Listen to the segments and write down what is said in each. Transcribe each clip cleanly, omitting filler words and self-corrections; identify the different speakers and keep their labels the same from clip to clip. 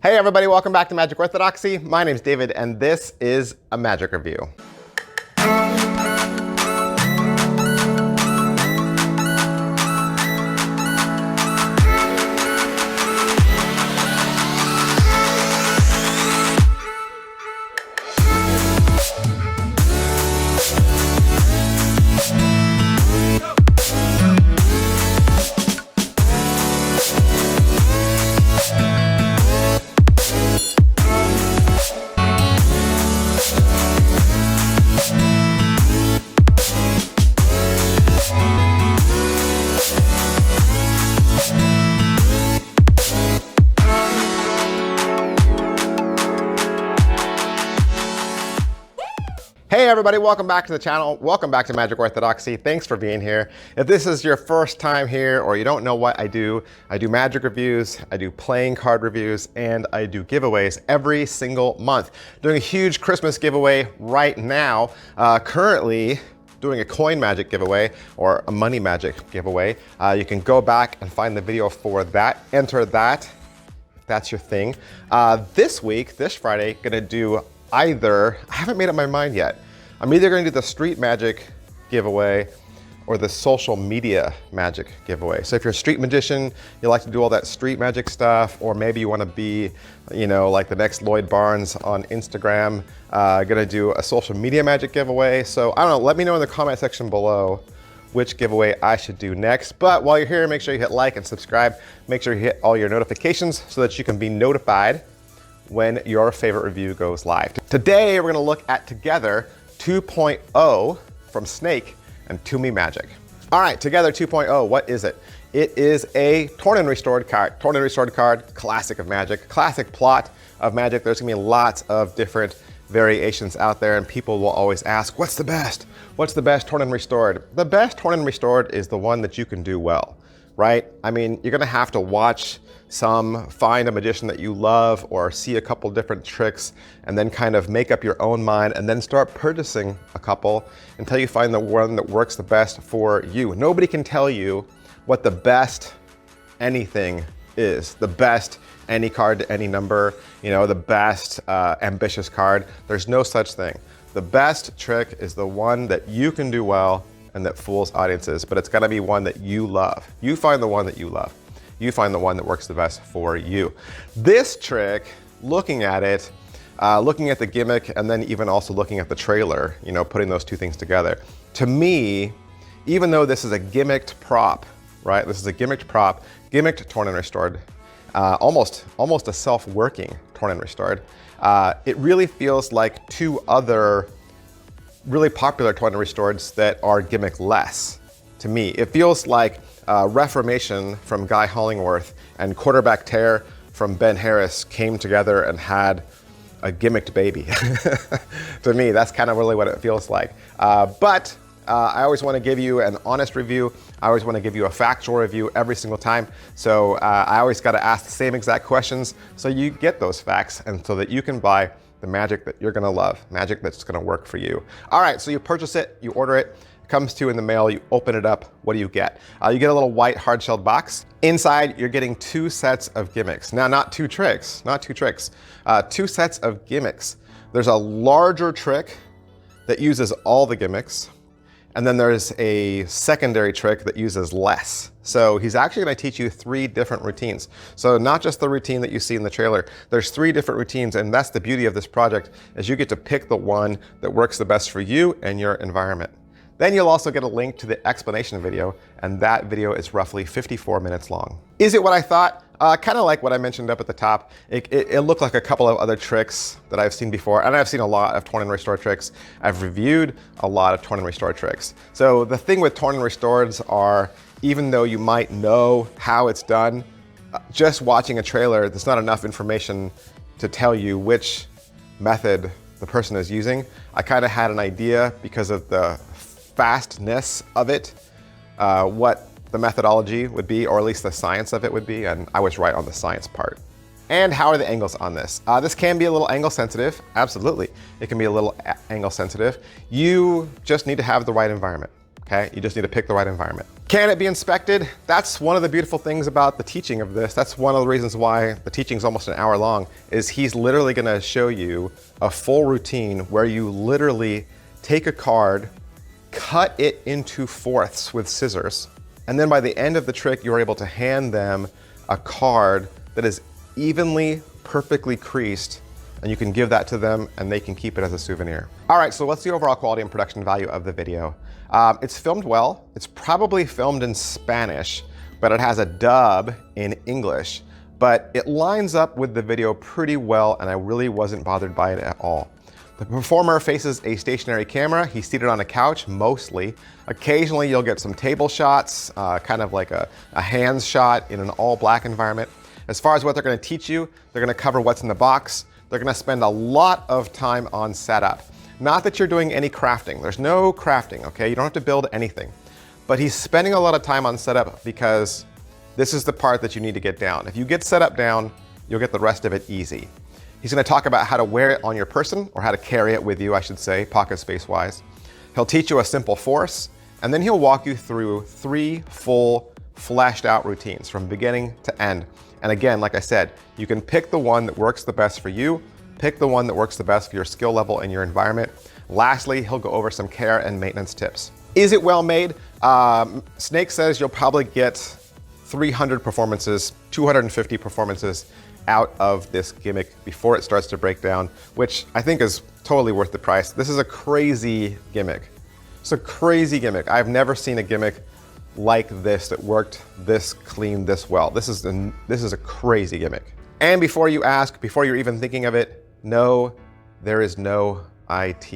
Speaker 1: Hey everybody, welcome back to Magic Orthodoxy. My name's David and this is a magic review. Hey everybody, welcome back to the channel. Welcome back to Magic Orthodoxy. Thanks for being here. If this is your first time here or you don't know what I do magic reviews, I do playing card reviews, and I do giveaways every single month. Doing a huge Christmas giveaway right now. Currently doing a coin magic giveaway or a money magic giveaway. You can go back and find the video for that. Enter that, if that's your thing. This week, this Friday, gonna do either, I haven't made up my mind yet. I'm either going to do the street magic giveaway or the social media magic giveaway. So if you're a street magician, you like to do all that street magic stuff, or maybe you want to be, you know, like the next Lloyd Barnes on Instagram, gonna do a social media magic giveaway. So I don't know, let me know in the comment section below which giveaway I should do next. But while you're here, make sure you hit like and subscribe. Make sure you hit all your notifications so that you can be notified when your favorite review goes live. Today, we're gonna look at Together 2.0 from Snake and To Me Magic. All right, Together 2.0, what is it? It is a torn and restored card. Torn and restored card, classic of Magic, classic plot of Magic. There's gonna be lots of different variations out there and people will always ask, what's the best? What's the best torn and restored? The best torn and restored is the one that you can do well, right? I mean, you're gonna have to watch find a magician that you love or see a couple different tricks and then kind of make up your own mind and then start purchasing a couple until you find the one that works the best for you. Nobody can tell you what the best anything is. The best any card to any number, you know, the best ambitious card. There's no such thing. The best trick is the one that you can do well and that fools audiences, but it's gotta be one that you love. You find the one that you love. You find the one that works the best for you. This trick, looking at it, looking at the gimmick, and then even also looking at the trailer, you know, putting those two things together. To me, even though this is a gimmicked prop, right? This is a gimmicked prop, gimmicked torn and restored, almost a self-working torn and restored. It really feels like two other really popular torn and restoreds that are gimmick-less. To me, it feels like Reformation from Guy Hollingworth and Quarterback Tear from Ben Harris came together and had a gimmicked baby. To me, that's kind of really what it feels like. But I always want to give you an honest review. I always want to give you a factual review every single time. So I always got to ask the same exact questions so you get those facts and so that you can buy the magic that you're going to love, magic that's going to work for you. All right, so you purchase it, you order it. Comes to you in the mail, you open it up, what do you get? You get a little white hard-shelled box. Inside, you're getting two sets of gimmicks. Now, not two tricks, two sets of gimmicks. There's a larger trick that uses all the gimmicks, and then there's a secondary trick that uses less. So he's actually gonna teach you three different routines. So not just the routine that you see in the trailer, there's three different routines, and that's the beauty of this project, is you get to pick the one that works the best for you and your environment. Then you'll also get a link to the explanation video, and that video is roughly 54 minutes long. Is it what I thought? Kind of like what I mentioned up at the top. It looked like a couple of other tricks that I've seen before, and I've seen a lot of torn and restored tricks. I've reviewed a lot of torn and restored tricks. So the thing with torn and restoreds are, even though you might know how it's done, just watching a trailer, there's not enough information to tell you which method the person is using. I kind of had an idea because of the fastness of it, what the methodology would be, or at least the science of it would be, and I was right on the science part. And how are the angles on this? This can be a little angle sensitive, absolutely. It can be a little angle sensitive. You just need to have the right environment. okay? You just need to pick the right environment. Can it be inspected? That's one of the beautiful things about the teaching of this. That's one of the reasons why the teaching is almost an hour long, is he's literally gonna show you a full routine where you literally take a card, cut it into fourths with scissors, and then by the end of the trick, you're able to hand them a card that is evenly, perfectly creased, and you can give that to them and they can keep it as a souvenir. All right, so what's the overall quality and production value of the video? It's filmed well. It's probably filmed in Spanish, but it has a dub in English, but it lines up with the video pretty well, and I really wasn't bothered by it at all. The performer faces a stationary camera. He's seated on a couch, mostly. Occasionally, you'll get some table shots, kind of like a hands shot in an all black environment. As far as what they're gonna teach you, they're gonna cover what's in the box. They're gonna spend a lot of time on setup. Not that you're doing any crafting. There's no crafting, okay? You don't have to build anything. But he's spending a lot of time on setup because this is the part that you need to get down. If you get setup down, you'll get the rest of it easy. He's gonna talk about how to wear it on your person, or how to carry it with you, I should say, pocket space-wise. He'll teach you a simple force, and then he'll walk you through 3 full, fleshed out routines from beginning to end. And again, like I said, you can pick the one that works the best for you, pick the one that works the best for your skill level and your environment. Lastly, he'll go over some care and maintenance tips. Is it well made? Snake says you'll probably get 300 performances, 250 performances out of this gimmick before it starts to break down, which I think is totally worth the price. This is a crazy gimmick. It's a crazy gimmick. I've never seen a gimmick like this that worked this clean, this well. This is a crazy gimmick. And before you ask, before you're even thinking of it, no, there is no IT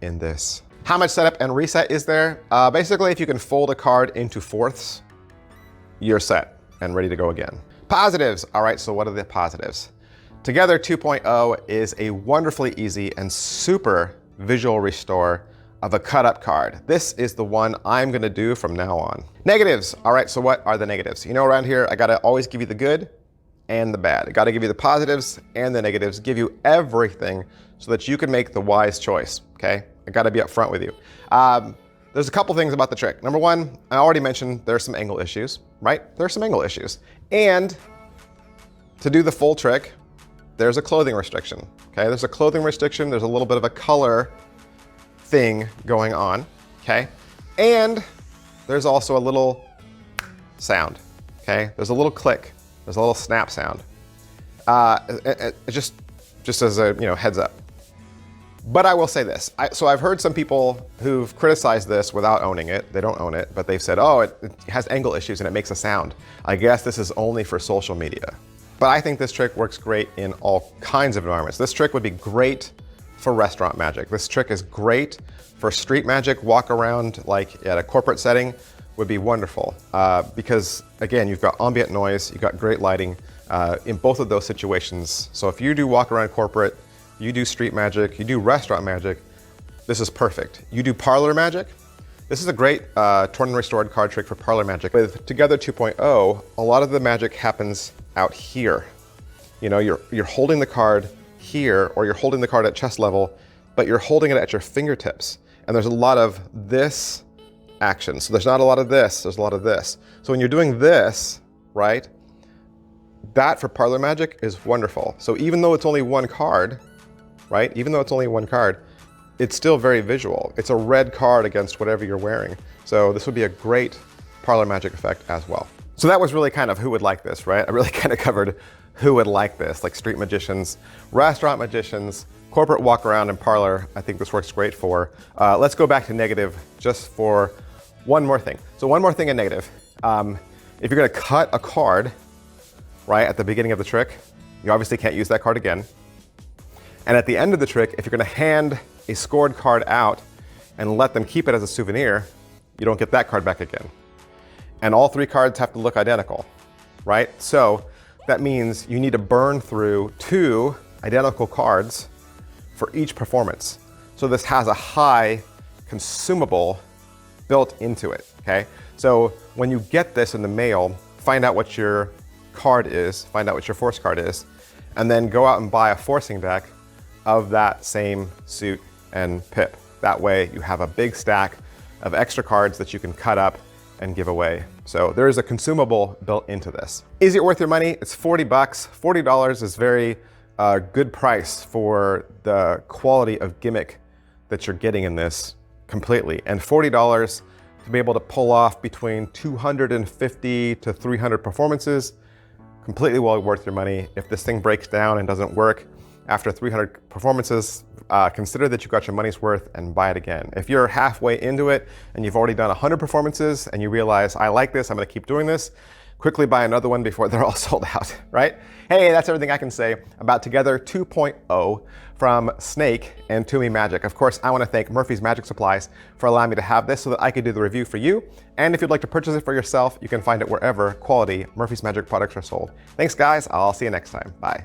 Speaker 1: in this. How much setup and reset is there? Basically, if you can fold a card into fourths, you're set and ready to go again. Positives. All right, so what are the positives? Together 2.0 is a wonderfully easy and super visual restore of a cut up card. This is the one I'm gonna do from now on. Negatives. All right, so what are the negatives? You know, around here, I gotta always give you the good and the bad. I gotta give you the positives and the negatives, give you everything so that you can make the wise choice, okay? I gotta be upfront with you. There's a couple things about the trick. Number one, I already mentioned there's some angle issues, right? There's some angle issues. And to do the full trick, there's a clothing restriction, okay? There's a clothing restriction, there's a little bit of a color thing going on, okay? And there's also a little sound, okay? There's a little click, there's a little snap sound. Just as a heads up. But I will say this. So I've heard some people who've criticized this without owning it. They don't own it, but they've said, oh, it has angle issues and it makes a sound. I guess this is only for social media. But I think this trick works great in all kinds of environments. This trick would be great for restaurant magic. This trick is great for street magic, walk around like at a corporate setting would be wonderful. Because again, you've got ambient noise, you've got great lighting in both of those situations. So if you do walk around corporate, you do street magic, you do restaurant magic, this is perfect. You do parlor magic, this is a great torn and restored card trick for parlor magic. With Together 2.0, a lot of the magic happens out here. You know, you're holding the card here, or you're holding the card at chest level, but you're holding it at your fingertips. And there's a lot of this action. So there's not a lot of this, there's a lot of this. So when you're doing this, right, that for parlor magic is wonderful. So even though it's only one card, right? Even though it's only one card, it's still very visual. It's a red card against whatever you're wearing. So this would be a great parlor magic effect as well. So that was really kind of who would like this, right? I really kind of covered who would like this, like street magicians, restaurant magicians, corporate walk around and parlor. I think this works great for. Let's go back to negative just for one more thing. So one more thing in negative. If you're gonna cut a card, right, at the beginning of the trick, you obviously can't use that card again. And at the end of the trick, if you're gonna hand a scored card out and let them keep it as a souvenir, you don't get that card back again. And all 3 cards have to look identical, right? So that means you need to burn through 2 identical cards for each performance. So this has a high consumable built into it, okay? So when you get this in the mail, find out what your card is, find out what your force card is, and then go out and buy a forcing deck of that same suit and pip. That way you have a big stack of extra cards that you can cut up and give away. So there is a consumable built into this. Is it worth your money? It's 40 bucks. $40 is very good price for the quality of gimmick that you're getting in this completely. And $40 to be able to pull off between 250 to 300 performances, completely well worth your money. If this thing breaks down and doesn't work after 300 performances, consider that you got your money's worth and buy it again. If you're halfway into it and you've already done 100 performances and you realize, I like this, I'm gonna keep doing this, quickly buy another one before they're all sold out, right? Hey, that's everything I can say about Together 2.0 from Snake and Toomey Magic. Of course, I want to thank Murphy's Magic Supplies for allowing me to have this so that I could do the review for you. And if you'd like to purchase it for yourself, you can find it wherever quality Murphy's Magic products are sold. Thanks, guys. I'll see you next time. Bye.